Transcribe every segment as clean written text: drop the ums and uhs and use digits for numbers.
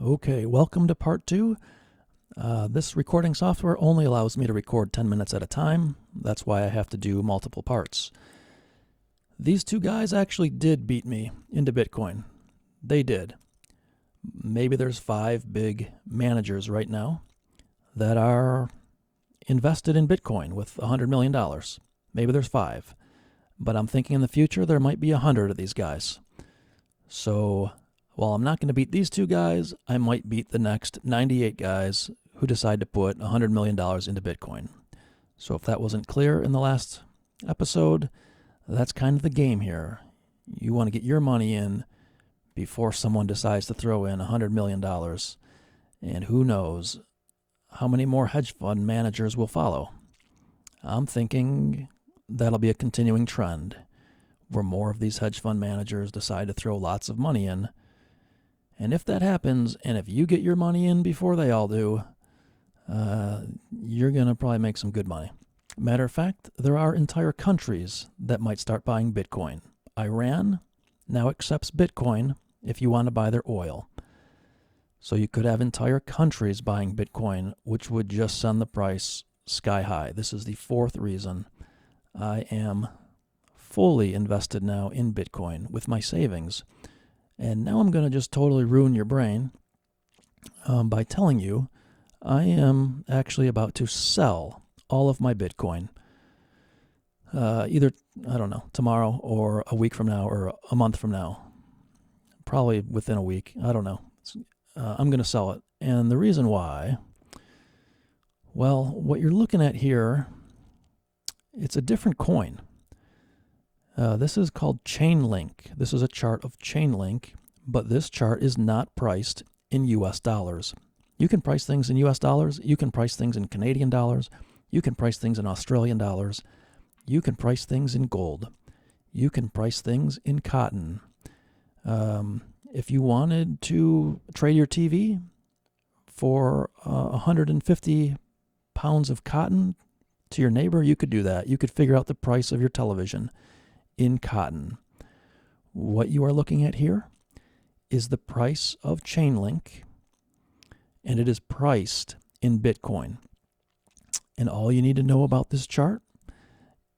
Okay, welcome to part two. This recording software only allows me to record 10 minutes at a time. That's why I have to do multiple parts. These two guys actually did beat me into Bitcoin. They did. Maybe there's 5 big managers right now that are invested in Bitcoin with $100 million. Maybe there's 5. But I'm thinking in the future there might be 100 of these guys. So while I'm not going to beat these two guys, I might beat the next 98 guys who decide to put $100 million into Bitcoin. So if that wasn't clear in the last episode, that's kind of the game here. You want to get your money in before someone decides to throw in $100 million. And who knows how many more hedge fund managers will follow. I'm thinking that'll be a continuing trend where more of these hedge fund managers decide to throw lots of money in. And if that happens, and if you get your money in before they all do, you're going to probably make some good money. Matter of fact, there are entire countries that might start buying Bitcoin. Iran now accepts Bitcoin if you want to buy their oil. So you could have entire countries buying Bitcoin, which would just send the price sky high. This is the 4th reason I am fully invested now in Bitcoin with my savings. And now I'm going to just totally ruin your brain by telling you I am actually about to sell all of my Bitcoin. Either, I don't know, tomorrow or a week from now or a month from now. Probably within a week. I don't know. I'm going to sell it. And the reason why, well, what you're looking at here, it's a different coin. This is called Chainlink. This is a chart of Chainlink, but this chart is not priced in US dollars. You can price things in US dollars. You can price things in Canadian dollars. You can price things in Australian dollars. You can price things in gold. You can price things in cotton. If you wanted to trade your TV for 150 pounds of cotton to your neighbor, you could do that. You could figure out the price of your television in cotton. What you are looking at here is the price of Chainlink, and it is priced in Bitcoin. And all you need to know about this chart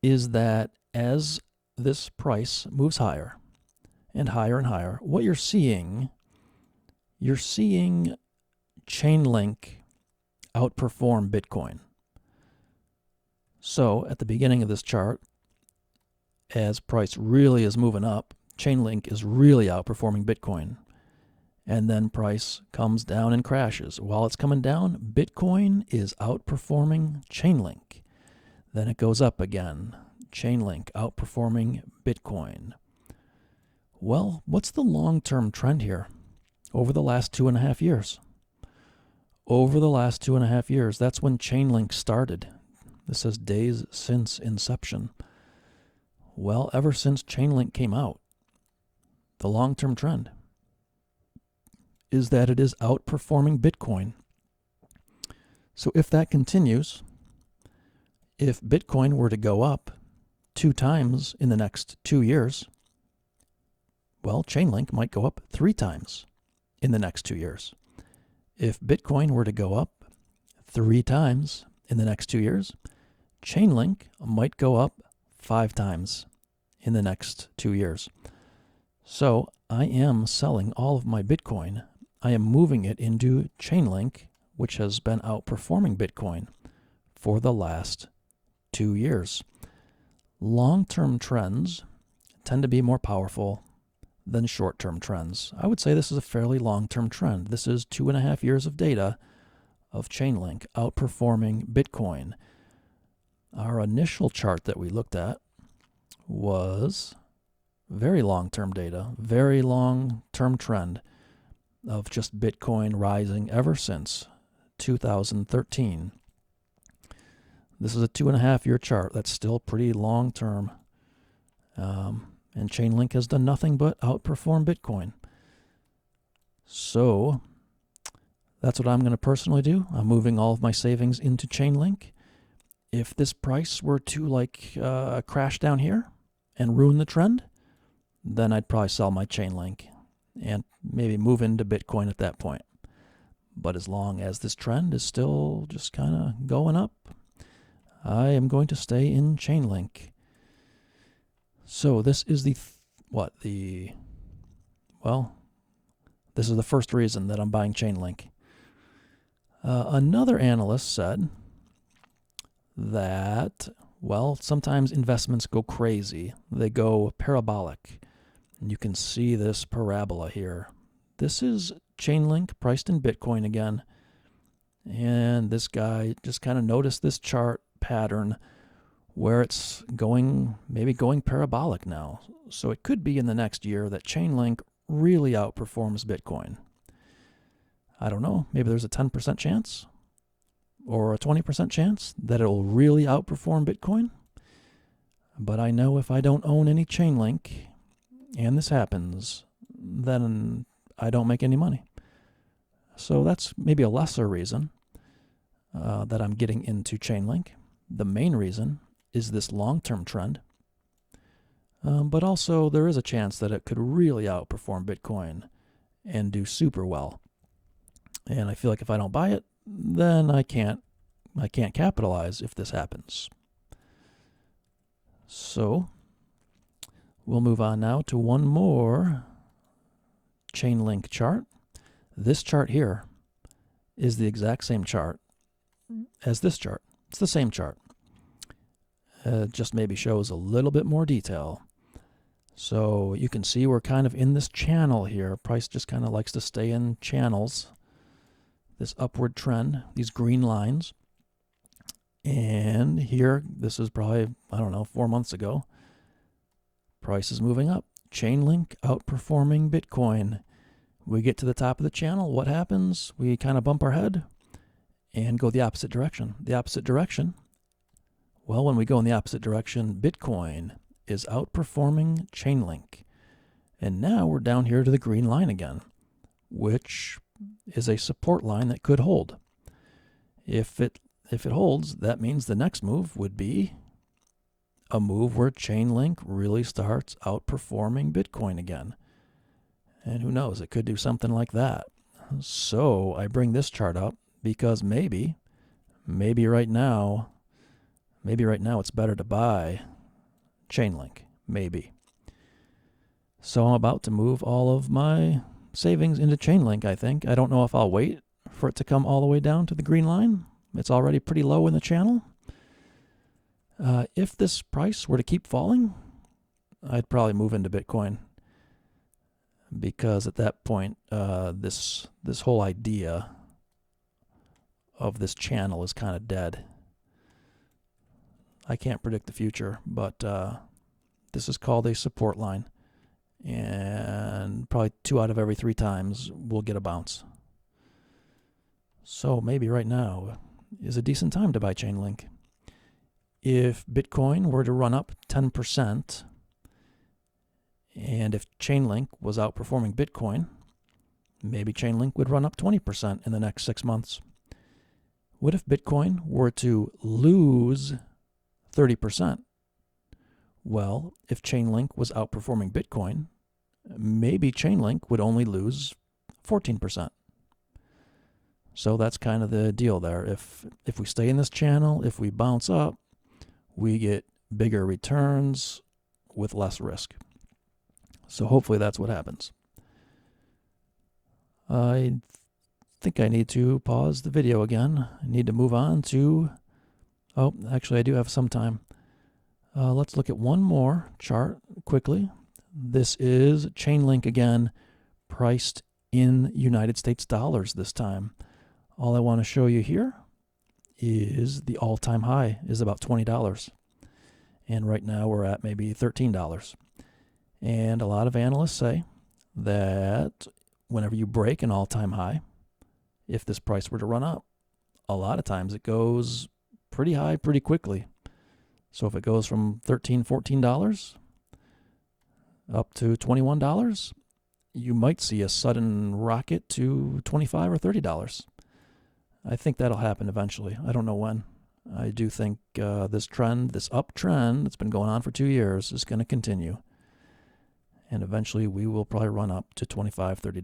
is that as this price moves higher and higher and higher, what you're seeing Chainlink outperform Bitcoin. So at the beginning of this chart, as price really is moving up, Chainlink is really outperforming Bitcoin. And then price comes down and crashes. While it's coming down, Bitcoin is outperforming Chainlink. Then it goes up again. Chainlink outperforming Bitcoin. Well, what's the long-term trend here over the last 2.5 years? Over the last 2.5 years, that's when Chainlink started. This says days since inception. Well, ever since Chainlink came out, the long-term trend is that it is outperforming Bitcoin. So if that continues, if Bitcoin were to go up 2 times in the next 2 years, well, Chainlink might go up 3 times in the next 2 years. If Bitcoin were to go up 3 times in the next 2 years, Chainlink might go up 5 times in the next 2 years. So I am selling all of my Bitcoin. I am moving it into Chainlink, which has been outperforming Bitcoin for the last 2 years. Long-term trends tend to be more powerful than short-term trends. I would say this is a fairly long-term trend. This is 2.5 years of data of Chainlink outperforming Bitcoin. Our initial chart that we looked at was very long-term data, very long-term trend of just Bitcoin rising ever since 2013. This is a 2.5-year chart. That's still pretty long-term. And Chainlink has done nothing but outperform Bitcoin. So that's what I'm going to personally do. I'm moving all of my savings into Chainlink. If this price were to crash down here and ruin the trend, then I'd probably sell my Chainlink and maybe move into Bitcoin at that point. But as long as this trend is still just kind of going up, I am going to stay in Chainlink. So this is this is the first reason that I'm buying Chainlink. Another analyst said that, well, sometimes investments go crazy. They go parabolic. And you can see this parabola here. This is Chainlink priced in Bitcoin again. And this guy just kind of noticed this chart pattern where it's maybe going parabolic now. So it could be in the next year that Chainlink really outperforms Bitcoin. I don't know, maybe there's a 10% chance or a 20% chance that it'll really outperform Bitcoin. But I know if I don't own any Chainlink and this happens, then I don't make any money. So that's maybe a lesser reason that I'm getting into Chainlink. The main reason is this long-term trend. But also there is a chance that it could really outperform Bitcoin and do super well. And I feel like if I don't buy it, then I can't capitalize if this happens. So we'll move on now to one more Chainlink chart. This chart here is the exact same chart as this chart. It's the same chart. Just maybe shows a little bit more detail. So you can see we're kind of in this channel here. Price just kind of likes to stay in channels. This upward trend, these green lines. And here, this is probably, 4 months ago. Price is moving up. Chainlink outperforming Bitcoin. We get to the top of the channel. What happens? We kind of bump our head and go the opposite direction. The opposite direction, well, when we go in the opposite direction, Bitcoin is outperforming Chainlink. And now we're down here to the green line again, which is a support line that could hold. If it holds, that means the next move would be a move where Chainlink really starts outperforming Bitcoin again. And who knows, it could do something like that. So I bring this chart up because maybe right now it's better to buy Chainlink, maybe. So I'm about to move all of my savings into Chainlink, I think. I don't know if I'll wait for it to come all the way down to the green line. It's already pretty low in the channel. If this price were to keep falling, I'd probably move into Bitcoin, because at that point, this whole idea of this channel is kind of dead. I can't predict the future, but this is called a support line, and probably 2 out of every 3 times we'll get a bounce. So maybe right now is a decent time to buy Chainlink. If Bitcoin were to run up 10%, and if Chainlink was outperforming Bitcoin, maybe Chainlink would run up 20% in the next 6 months. What if Bitcoin were to lose 30%? Well, if Chainlink was outperforming Bitcoin, maybe Chainlink would only lose 14%. So that's kind of the deal there. If we stay in this channel, if we bounce up, we get bigger returns with less risk. So hopefully that's what happens. I think I need to pause the video again. I need to move on to... Oh, actually I do have some time. Let's look at one more chart quickly. This is Chainlink again, priced in United States dollars this time. All I want to show you here is the all-time high is about $20. And right now we're at maybe $13. And a lot of analysts say that whenever you break an all-time high, if this price were to run up, a lot of times it goes pretty high pretty quickly. So if it goes from $13, $14 up to $21, you might see a sudden rocket to $25 or $30. I think that'll happen eventually. I don't know when. I do think this uptrend that's been going on for 2 years is going to continue. And eventually we will probably run up to $25, $30.